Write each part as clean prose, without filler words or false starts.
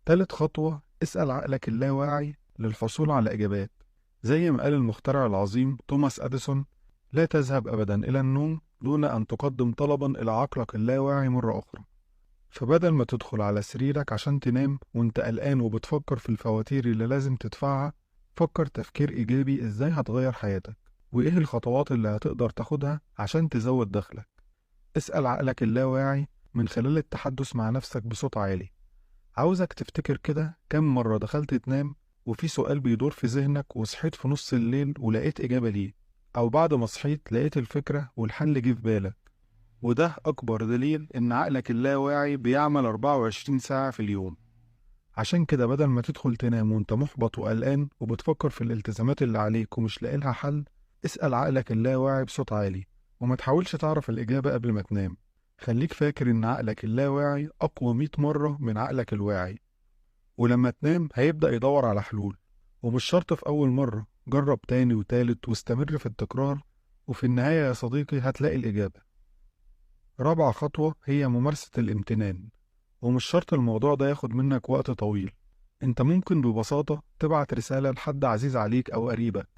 تالت خطوة، اسأل عقلك اللاواعي للحصول على إجابات. زي ما قال المخترع العظيم توماس أديسون: لا تذهب أبدا إلى النوم دون أن تقدم طلبا إلى عقلك اللاواعي مرة أخرى. فبدل ما تدخل على سريرك عشان تنام وانت قلقان وبتفكر في الفواتير اللي لازم تدفعها، فكر تفكير إيجابي إزاي هتغير حياتك، وإيه الخطوات اللي هتقدر تاخدها عشان تزود دخلك. اسأل عقلك اللاواعي من خلال التحدث مع نفسك بصوت عالي. عاوزك تفتكر كده كم مرة دخلت تنام وفي سؤال بيدور في ذهنك وصحيت في نص الليل ولقيت إجابة ليه، أو بعد ما صحيت لقيت الفكرة والحل جه في بالك. وده أكبر دليل إن عقلك اللاواعي بيعمل 24 ساعة في اليوم. عشان كده بدل ما تدخل تنام وانت محبط وقلقان وبتفكر في الالتزامات اللي عليك ومش لاقي لها حل، اسأل عقلك اللاواعي بصوت عالي. وما تحاولش تعرف الإجابة قبل ما تنام. خليك فاكر إن عقلك اللاواعي أقوى 100 مرة من عقلك الواعي، ولما تنام هيبدأ يدور على حلول. ومش شرط في أول مرة، جرب تاني وتالت واستمر في التكرار، وفي النهاية يا صديقي هتلاقي الإجابة. رابع خطوة هي ممارسة الامتنان. ومش شرط الموضوع ده ياخد منك وقت طويل. انت ممكن ببساطة تبعت رسالة لحد عزيز عليك أو قريبك،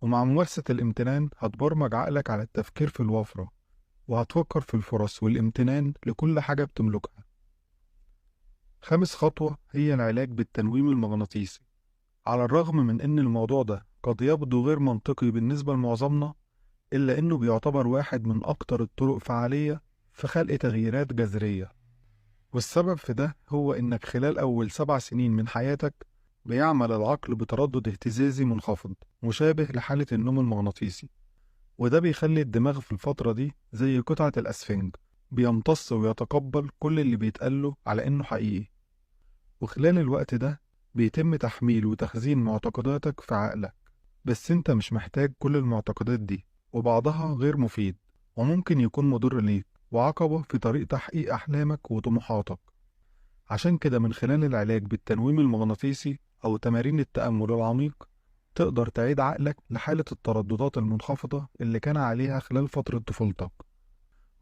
ومع ممارسة الامتنان هتبرمج عقلك على التفكير في الوفرة، وهتفكر في الفرص والامتنان لكل حاجة بتملكها. خامس خطوة هي العلاج بالتنويم المغناطيسي. على الرغم من إن الموضوع ده قد يبدو غير منطقي بالنسبة لمعظمنا، إلا إنه بيعتبر واحد من أكتر الطرق فعالية في خلق تغييرات جذرية. والسبب في ده هو إنك خلال أول 7 سنين من حياتك بيعمل العقل بتردد اهتزازي منخفض مشابه لحالة النوم المغناطيسي، وده بيخلي الدماغ في الفترة دي زي قطعة الأسفنج، بيمتص ويتقبل كل اللي بيتقاله على إنه حقيقي. وخلال الوقت ده بيتم تحميل وتخزين معتقداتك في عقلك. بس انت مش محتاج كل المعتقدات دي، وبعضها غير مفيد وممكن يكون مضر ليك وعقبة في طريق تحقيق أحلامك وطموحاتك. عشان كده من خلال العلاج بالتنويم المغناطيسي أو تمارين التأمل العميق تقدر تعيد عقلك لحالة الترددات المنخفضة اللي كان عليها خلال فترة طفولتك.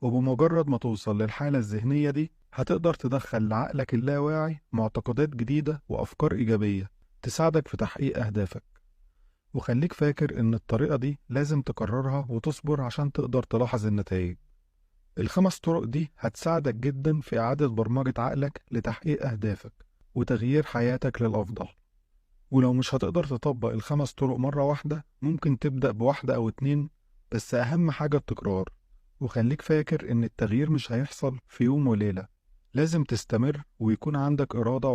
وبمجرد ما توصل للحالة الذهنية دي هتقدر تدخل لعقلك اللاواعي معتقدات جديدة وأفكار إيجابية تساعدك في تحقيق أهدافك. وخليك فاكر إن الطريقة دي لازم تكررها وتصبر عشان تقدر تلاحظ النتائج. الخمس طرق دي هتساعدك جدا في إعادة برمجة عقلك لتحقيق أهدافك وتغيير حياتك للأفضل. ولو مش هتقدر تطبق الخمس طرق مرة واحدة، ممكن تبدأ بواحدة أو اتنين، بس أهم حاجة التكرار. وخليك فاكر إن التغيير مش هيحصل في يوم وليلة، لازم تستمر ويكون عندك إرادة